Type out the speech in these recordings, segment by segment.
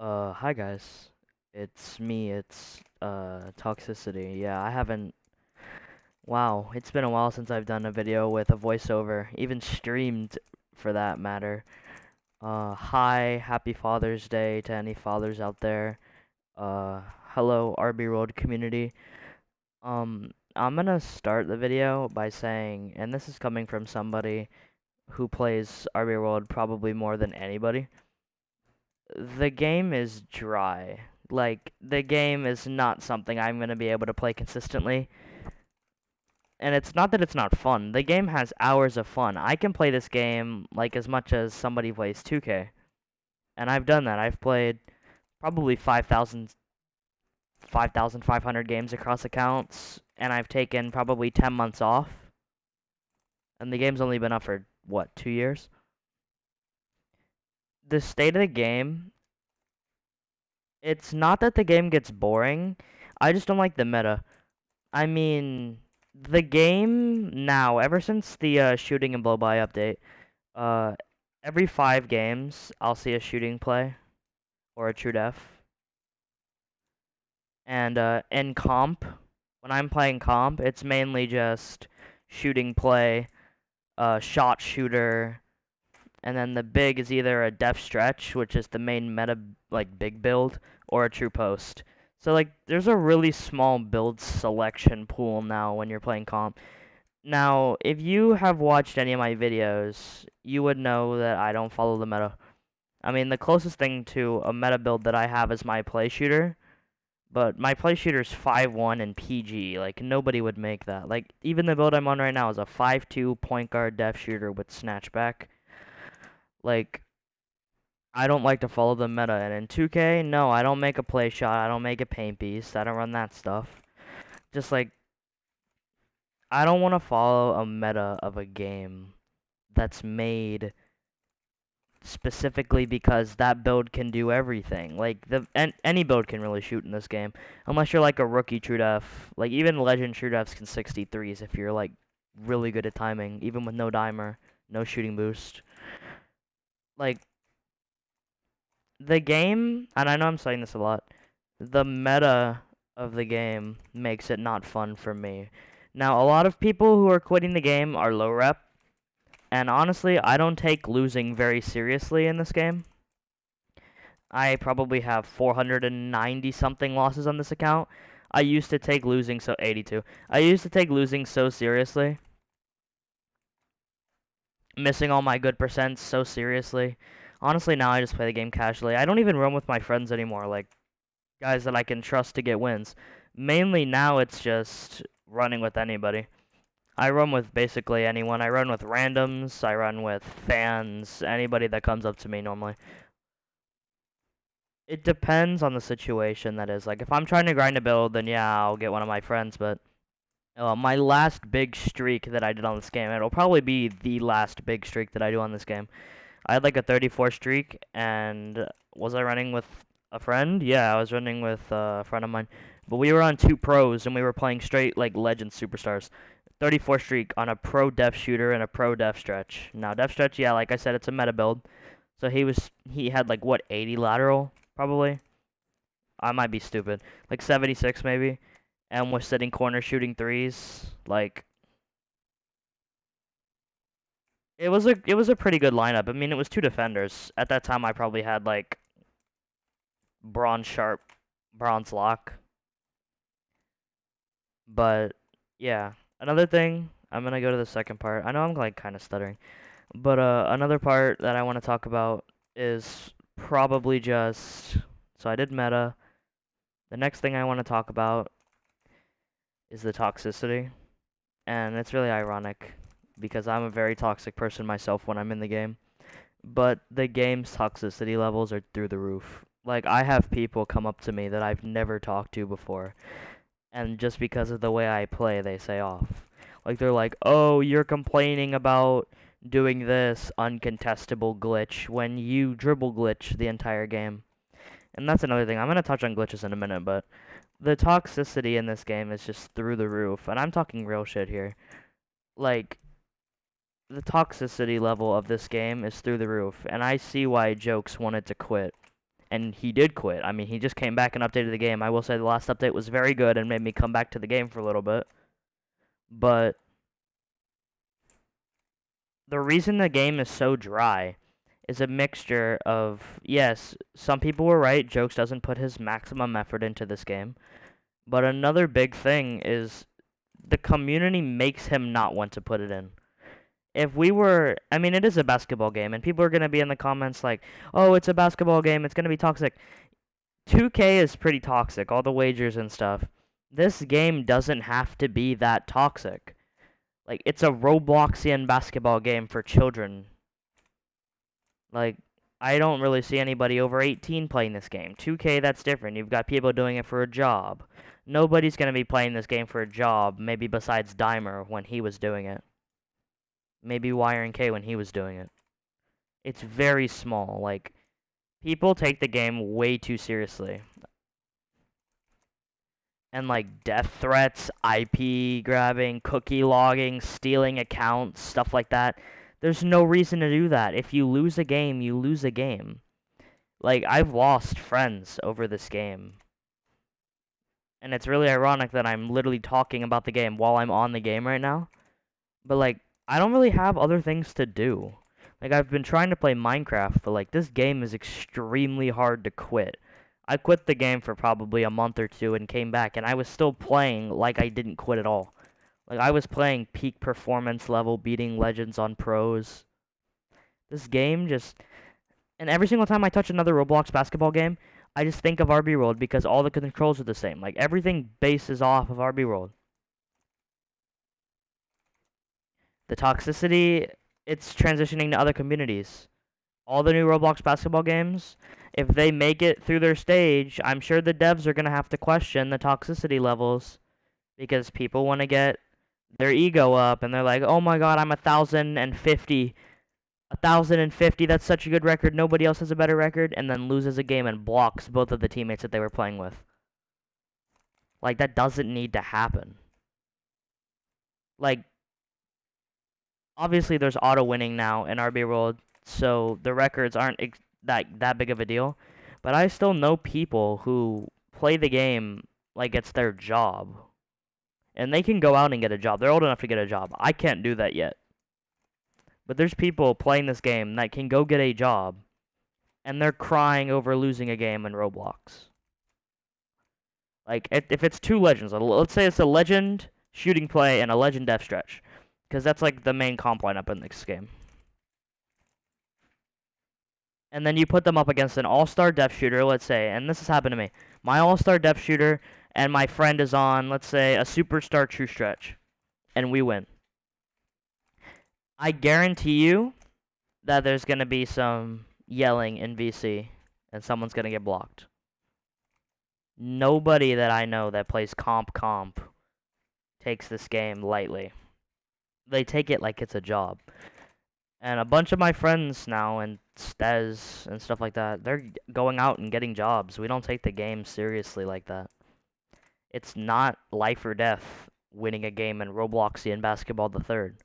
Hi guys. It's me, Toxicity. Yeah, I haven't. Wow, it's been a while since I've done a video with a voiceover, even streamed for that matter. Hi, happy Father's Day to any fathers out there. Hello, RB Road community. I'm gonna start the video by saying, and this is coming from somebody who plays RB World probably more than anybody. The game is dry. Like, the game is not something I'm going to be able to play consistently. And it's not that it's not fun. The game has hours of fun. I can play this game, like, as much as somebody plays 2K. And I've done that. I've played probably 5,500 games across accounts. And I've taken probably 10 months off. And the game's only been up for, what, 2 years? The state of the game, it's not that the game gets boring. I just don't like the meta. I mean, the game now, ever since the shooting and blow-by update, uh, every 5 games, I'll see a shooting play or a true def. And in comp, when I'm playing comp, it's mainly just shooting play, shot shooter, and then the big is either a def stretch, which is the main meta, like, big build, or a true post. So, like, there's a really small build selection pool now when you're playing comp. Now, if you have watched any of my videos, you would know that I don't follow the meta. I mean, the closest thing to a meta build that I have is my play shooter, but my play shooter's 5'1" and PG. Like, nobody would make that. Like, even the build I'm on right now is a 5'2" point guard def shooter with snatchback. Like, I don't like to follow the meta. And in 2K, no, I don't make a play shot. I don't make a paint beast. I don't run that stuff. Just like, I don't want to follow a meta of a game that's made specifically because that build can do everything. Like, any build can really shoot in this game, unless you're like a rookie true def. Like, even legend true defs can 63s if you're like really good at timing, even with no dimer, no shooting boost. Like, the game, and I know I'm saying this a lot, the meta of the game makes it not fun for me. Now, a lot of people who are quitting the game are low rep, and honestly, I don't take losing very seriously in this game. I probably have 490 something losses on this account. I used to take losing 82. I used to take losing so seriously. Missing all my good percents so seriously. Honestly, now I just play the game casually. I don't even run with my friends anymore, like guys that I can trust to get wins. Mainly now it's just running with anybody. I run with basically anyone. I run with randoms, I run with fans, anybody that comes up to me normally. It depends on the situation, that is. Like, if I'm trying to grind a build, then yeah, I'll get one of my friends, but my last big streak that I did on this game, it'll probably be the last big streak that I do on this game. I had like a 34 streak, and was I running with a friend? Yeah, I was running with a friend of mine. But we were on 2 pros, and we were playing straight, like, legend superstars. 34 streak on a pro def shooter and a pro def stretch. Now, def stretch, yeah, like I said, it's a meta build. So he had like, what, 80 lateral, probably? I might be stupid. Like 76 maybe. And was sitting corner shooting threes. Like, it was a pretty good lineup. I mean, it was 2 defenders. At that time I probably had like bronze sharp, bronze lock. But yeah. Another thing, I'm gonna go to the second part. I know I'm like kinda stuttering. But another part that I wanna talk about is probably just, so I did meta. The next thing I wanna talk about is the toxicity. And it's really ironic because I'm a very toxic person myself when I'm in the game. But the game's toxicity levels are through the roof. Like, I have people come up to me that I've never talked to before, and just because of the way I play, they say off. Like, they're like, oh, you're complaining about doing this uncontestable glitch when you dribble glitch the entire game. And that's another thing. I'm going to touch on glitches in a minute, but the toxicity in this game is just through the roof, and I'm talking real shit here. Like, the toxicity level of this game is through the roof, and I see why Jokes wanted to quit. and he did quit. I mean, he just came back and updated the game. I will say the last update was very good and made me come back to the game for a little bit. But the reason the game is so dry is a mixture of, yes, some people were right, Jokes doesn't put his maximum effort into this game. But another big thing is the community makes him not want to put it in. If we were, I mean, it is a basketball game, and people are going to be in the comments like, oh, it's a basketball game, it's going to be toxic. 2K is pretty toxic, all the wagers and stuff. This game doesn't have to be that toxic. Like, it's a Robloxian basketball game for children. Like, I don't really see anybody over 18 playing this game. 2K, that's different. You've got people doing it for a job. Nobody's going to be playing this game for a job, maybe besides Dimer when he was doing it. Maybe YRNK when he was doing it. It's very small. Like, people take the game way too seriously. And, like, death threats, IP grabbing, cookie logging, stealing accounts, stuff like that. There's no reason to do that. If you lose a game, you lose a game. Like, I've lost friends over this game. And it's really ironic that I'm literally talking about the game while I'm on the game right now. But, like, I don't really have other things to do. Like, I've been trying to play Minecraft, but, like, this game is extremely hard to quit. I quit the game for probably a month or two and came back, and I was still playing like I didn't quit at all. Like, I was playing peak performance level, beating legends on pros. This game just... And every single time I touch another Roblox basketball game, I just think of RB World because all the controls are the same. Like, everything bases off of RB World. The Toxicity, it's transitioning to other communities. All the new Roblox basketball games, if they make it through their stage, I'm sure the devs are going to have to question the toxicity levels because people want to get their ego up and they're like, oh my god, I'm 1,050. 1,050, that's such a good record. Nobody else has a better record, and then loses a game and blocks both of the teammates that they were playing with. Like, that doesn't need to happen. Like, obviously there's auto winning now in RB World, so the records aren't that big of a deal. But I still know people who play the game like it's their job. And they can go out and get a job. They're old enough to get a job. I can't do that yet. But there's people playing this game that can go get a job, and they're crying over losing a game in Roblox. Like, if it's two legends, let's say it's a legend shooting play and a legend death stretch. Because that's like the main comp lineup in this game. And then you put them up against an all-star depth shooter, let's say, and this has happened to me. My all-star depth shooter and my friend is on, let's say, a superstar true stretch, and we win. I guarantee you that there's going to be some yelling in VC, and someone's going to get blocked. Nobody that I know that plays comp takes this game lightly. They take it like it's a job. And a bunch of my friends now, and Stez and stuff like that, they're going out and getting jobs. We don't take the game seriously like that. It's not life or death winning a game in Robloxian Basketball the Third.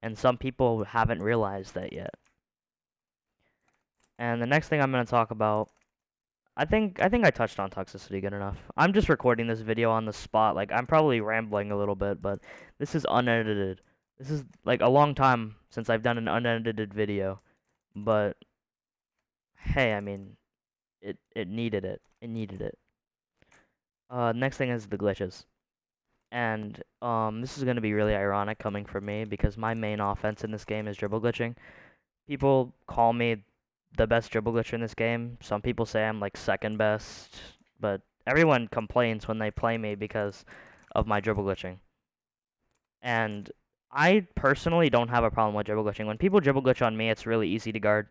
And some people haven't realized that yet. And the next thing I'm going to talk about, I think I touched on toxicity good enough. I'm just recording this video on the spot. Like, I'm probably rambling a little bit, but this is unedited. This is, like, a long time since I've done an unedited video. But, hey, I mean, it needed it. It needed it. Next thing is the glitches. And, this is going to be really ironic coming from me, because my main offense in this game is dribble glitching. People call me the best dribble glitcher in this game. Some people say I'm, like, second best. But everyone complains when they play me because of my dribble glitching. And I personally don't have a problem with dribble glitching. When people dribble glitch on me, it's really easy to guard.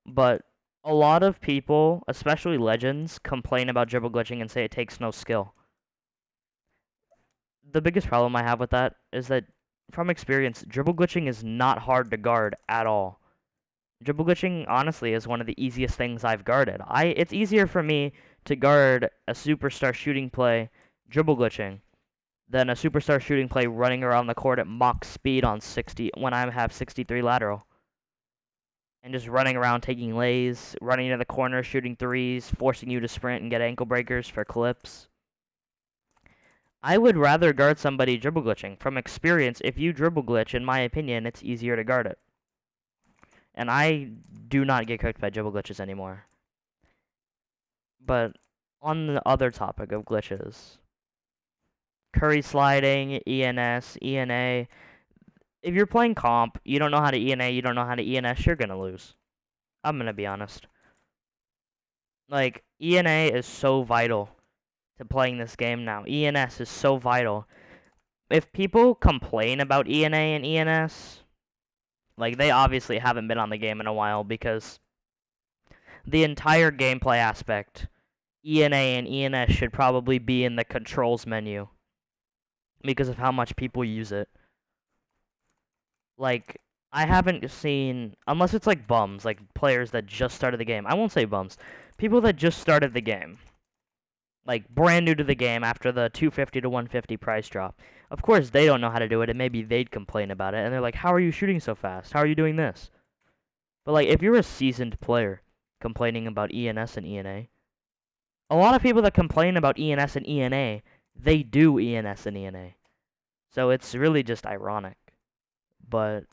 But a lot of people, especially legends, complain about dribble glitching and say it takes no skill. The biggest problem I have with that is that, from experience, dribble glitching is not hard to guard at all. Dribble glitching, honestly, is one of the easiest things I've guarded. It's easier for me to guard a superstar shooting play dribble glitching than a superstar shooting play running around the court at mock speed on 60 when I have 63 lateral. and just running around taking lays, running to the corner, shooting threes, forcing you to sprint and get ankle breakers for clips. I would rather guard somebody dribble glitching. From experience, if you dribble glitch, in my opinion, it's easier to guard it. And I do not get cooked by dribble glitches anymore. But on the other topic of glitches, Curry sliding, ENS, ENA. If you're playing comp, you don't know how to ENA, you don't know how to ENS, you're gonna lose. I'm gonna be honest. Like, ENA is so vital to playing this game now. ENS is so vital. If people complain about ENA and ENS, like, they obviously haven't been on the game in a while, because the entire gameplay aspect, ENA and ENS, should probably be in the controls menu because of how much people use it. Like, I haven't seen, unless it's like bums, like players that just started the game. I won't say bums. People that just started the game. Like, brand new to the game after the 250 to 150 price drop. Of course, they don't know how to do it, and maybe they'd complain about it. And they're like, how are you shooting so fast? How are you doing this? But, like, if you're a seasoned player complaining about ENS and ENA, a lot of people that complain about ENS and ENA, they do ENS and ENA. So it's really just ironic. But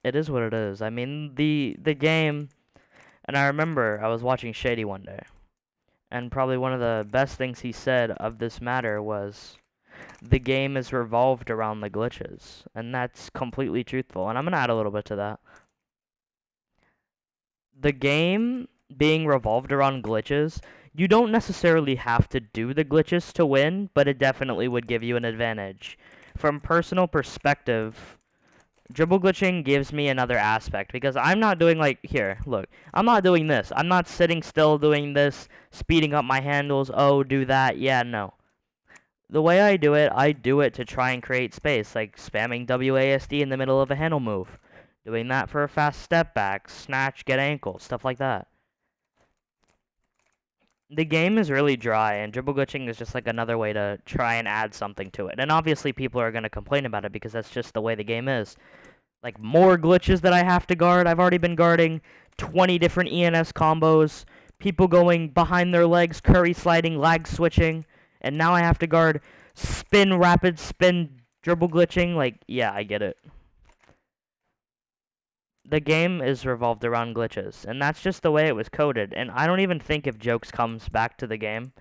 it is what it is. I mean, the game, and I remember I was watching Shady one day, and probably one of the best things he said of this matter was, the game is revolved around the glitches, and that's completely truthful, and I'm going to add a little bit to that. The game being revolved around glitches, you don't necessarily have to do the glitches to win, but it definitely would give you an advantage. From personal perspective, dribble glitching gives me another aspect, because I'm not doing, like, here, look, I'm not doing this. I'm not sitting still doing this, speeding up my handles, oh, do that, yeah, no. The way I do it to try and create space, like spamming WASD in the middle of a handle move. Doing that for a fast step back, snatch, get ankle, stuff like that. The game is really dry, and dribble glitching is just like another way to try and add something to it. And obviously people are going to complain about it because that's just the way the game is. Like, more glitches that I have to guard. I've already been guarding 20 different ENS combos. People going behind their legs, Curry sliding, lag switching. And now I have to guard spin, rapid spin, dribble glitching. Like, yeah, I get it. The game is revolved around glitches, and that's just the way it was coded. And I don't even think if Jokes comes back to the game,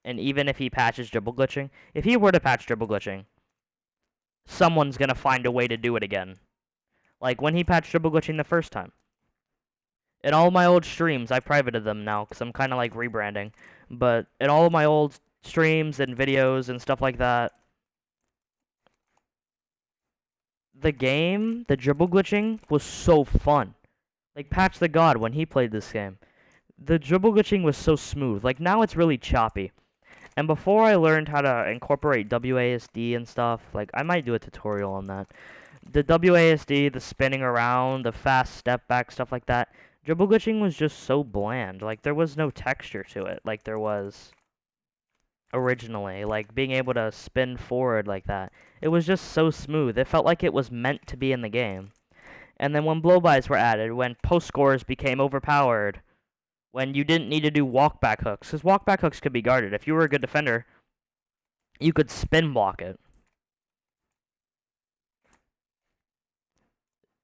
and even if he patches dribble glitching, if he were to patch dribble glitching, someone's gonna find a way to do it again. Like when he patched dribble glitching the first time. In all my old streams, I privated them now because I'm kind of like rebranding. But in all of my old streams and videos and stuff like that, the game, the dribble glitching, was so fun. Like Patch the God when he played this game. The dribble glitching was so smooth. Like now it's really choppy. And before I learned how to incorporate WASD and stuff, like I might do a tutorial on that. The WASD, the spinning around, the fast step back, stuff like that. Dribble glitching was just so bland. Like, there was no texture to it like there was originally. Like, being able to spin forward like that. It was just so smooth. It felt like it was meant to be in the game. And then when blow-bys were added, when post scores became overpowered, when you didn't need to do walk-back hooks, because walk-back hooks could be guarded. If you were a good defender, you could spin block it.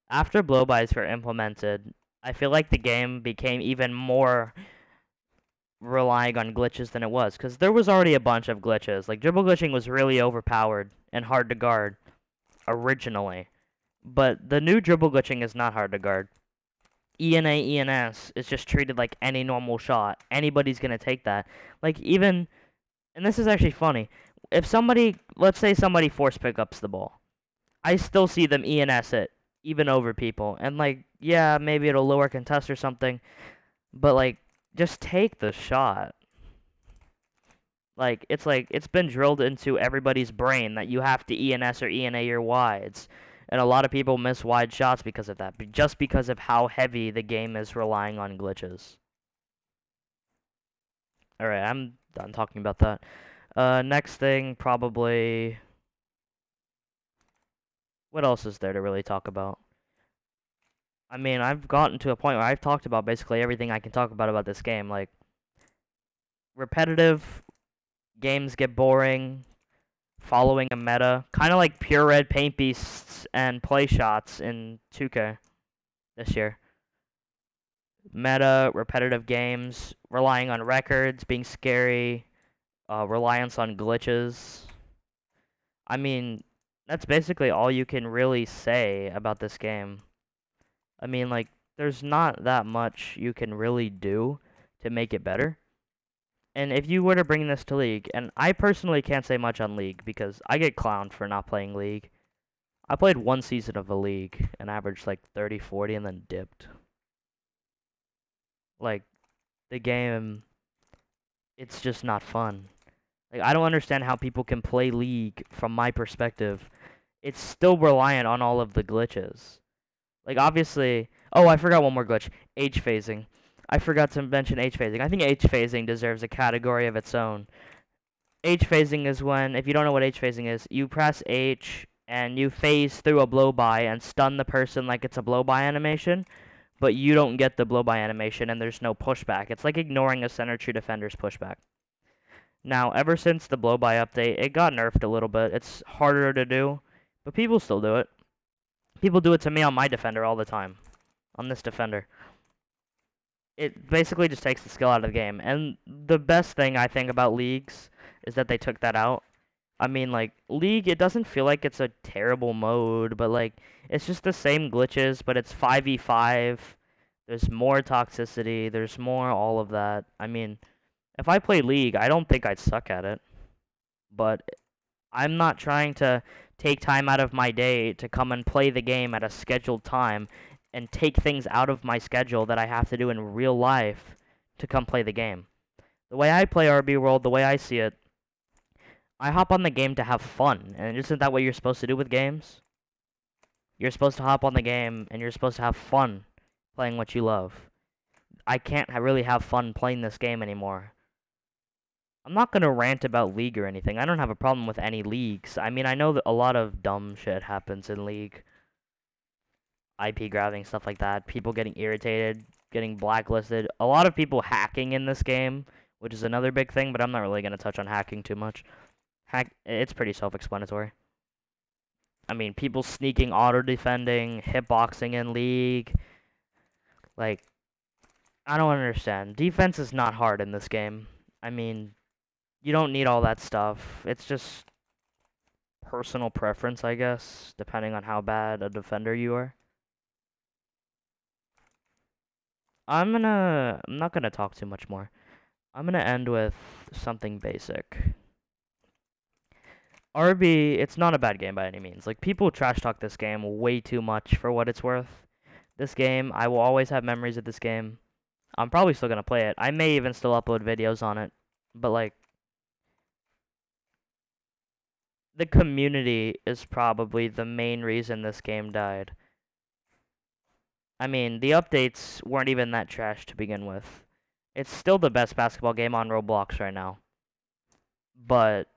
After blow-bys were implemented, I feel like the game became even more relying on glitches than it was, because there was already a bunch of glitches. Like, dribble glitching was really overpowered and hard to guard originally. But the new dribble glitching is not hard to guard. ENA, ENS is just treated like any normal shot. Anybody's going to take that. Like, even, and this is actually funny, if somebody, let's say somebody force pickups the ball, I still see them ENS it, even over people. And, like, yeah, maybe it'll lower contest or something, but, like, just take the shot. Like, it's been drilled into everybody's brain that you have to ENS or ENA your wides. And a lot of people miss wide shots because of that, just because of how heavy the game is relying on glitches. Alright, I'm done talking about that. Next thing, probably... What else is there to really talk about? I mean, I've gotten to a point where I've talked about basically everything I can talk about this game. Like, repetitive games get boring, following a meta, kind of like pure red paint beasts and play shots in 2K this year. Meta, repetitive games, relying on records, being scary, reliance on glitches. I mean, that's basically all you can really say about this game. I mean, like, there's not that much you can really do to make it better. And if you were to bring this to League, and I personally can't say much on League because I get clowned for not playing League. I played one season of a League and averaged like 30, 40 and then dipped. Like, the game, it's just not fun. Like, I don't understand how people can play League from my perspective. It's still reliant on all of the glitches. Like, obviously... Oh, I forgot one more glitch. H phasing. I forgot to mention H phasing. I think H phasing deserves a category of its own. H phasing is when, if you don't know what H phasing is, you press H and you phase through a blow-by and stun the person like it's a blow-by animation, but you don't get the blow-by animation and there's no pushback. It's like ignoring a center true defender's pushback. Now, ever since the blow-by update, it got nerfed a little bit. It's harder to do, but people still do it. People do it to me on my defender all the time. On this defender. It basically just takes the skill out of the game. And the best thing I think about leagues is that they took that out. I mean, like, League, it doesn't feel like it's a terrible mode, but, like, it's just the same glitches, but it's 5v5. There's more toxicity. There's more all of that. I mean, if I play League, I don't think I'd suck at it. But I'm not trying to take time out of my day to come and play the game at a scheduled time and take things out of my schedule that I have to do in real life to come play the game. The way I play RB World, the way I see it, I hop on the game to have fun. And isn't that what you're supposed to do with games? You're supposed to hop on the game and you're supposed to have fun playing what you love. I can't really have fun playing this game anymore. I'm not going to rant about League or anything. I don't have a problem with any leagues. I mean, I know that a lot of dumb shit happens in League. IP grabbing, stuff like that. People getting irritated, getting blacklisted. A lot of people hacking in this game, which is another big thing, but I'm not really going to touch on hacking too much. It's pretty self-explanatory. I mean, people sneaking auto-defending, hitboxing in League. Like, I don't understand. Defense is not hard in this game. I mean, you don't need all that stuff. It's just personal preference, I guess, depending on how bad a defender you are. I'm not gonna talk too much more. I'm gonna end with something basic. RB, it's not a bad game by any means. Like, people trash talk this game way too much for what it's worth. This game, I will always have memories of this game. I'm probably still gonna play it. I may even still upload videos on it. But, like, the community is probably the main reason this game died. I mean, the updates weren't even that trash to begin with. It's still the best basketball game on Roblox right now. But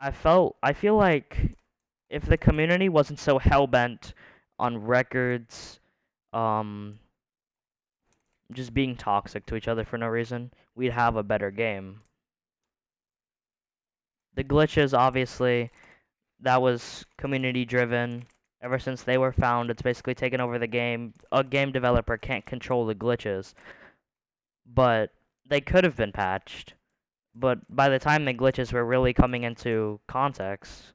I feel like if the community wasn't so hell-bent on records, just being toxic to each other for no reason, we'd have a better game. The glitches, obviously, that was community-driven. Ever since they were found, it's basically taken over the game. A game developer can't control the glitches. But they could have been patched. But by the time the glitches were really coming into context,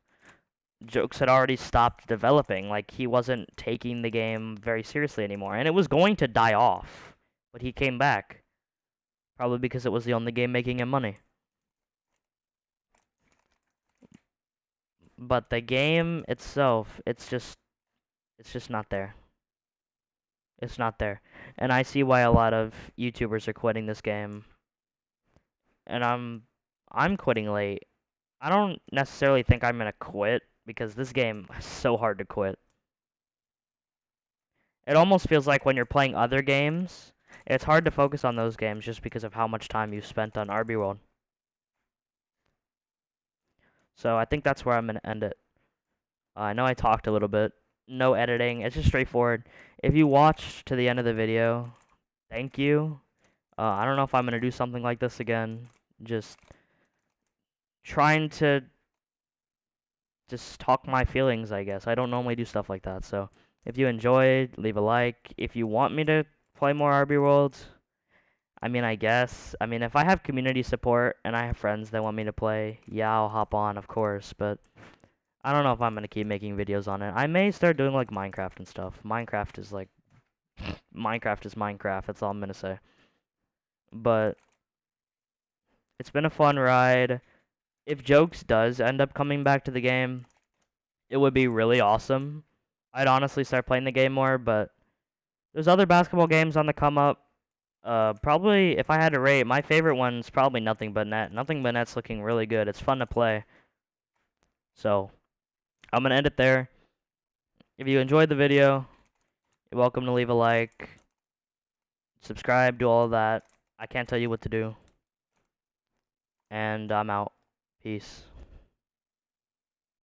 Jokes had already stopped developing. Like, he wasn't taking the game very seriously anymore. And it was going to die off. But he came back. Probably because it was the only game making him money. But the game itself, it's just not there. It's not there. And I see why a lot of YouTubers are quitting this game. And I'm quitting late. I don't necessarily think I'm gonna quit because this game is so hard to quit. It almost feels like when you're playing other games, it's hard to focus on those games just because of how much time you've spent on RB World. So I think that's where I'm gonna end it. I know I talked a little bit. no editing. It's just straightforward. If you watched to the end of the video, thank you. I don't know if I'm gonna do something like this again. Just trying to just talk my feelings, I guess. I don't normally do stuff like that. So if you enjoyed, leave a like. If you want me to play more RB Worlds, I mean, I guess. I mean, if I have community support and I have friends that want me to play, yeah, I'll hop on, of course. But I don't know if I'm gonna keep making videos on it. I may start doing like Minecraft and stuff. Minecraft is like Minecraft is Minecraft. That's all I'm gonna say. But it's been a fun ride. If Jokes does end up coming back to the game, it would be really awesome. I'd honestly start playing the game more, but there's other basketball games on the come up. Probably if I had to rate, my favorite one's probably Nothing But Net. Nothing But Net's looking really good. It's fun to play. So I'm gonna end it there. If you enjoyed the video, you're welcome to leave a like, subscribe, do all of that. I can't tell you what to do. And I'm out. Peace.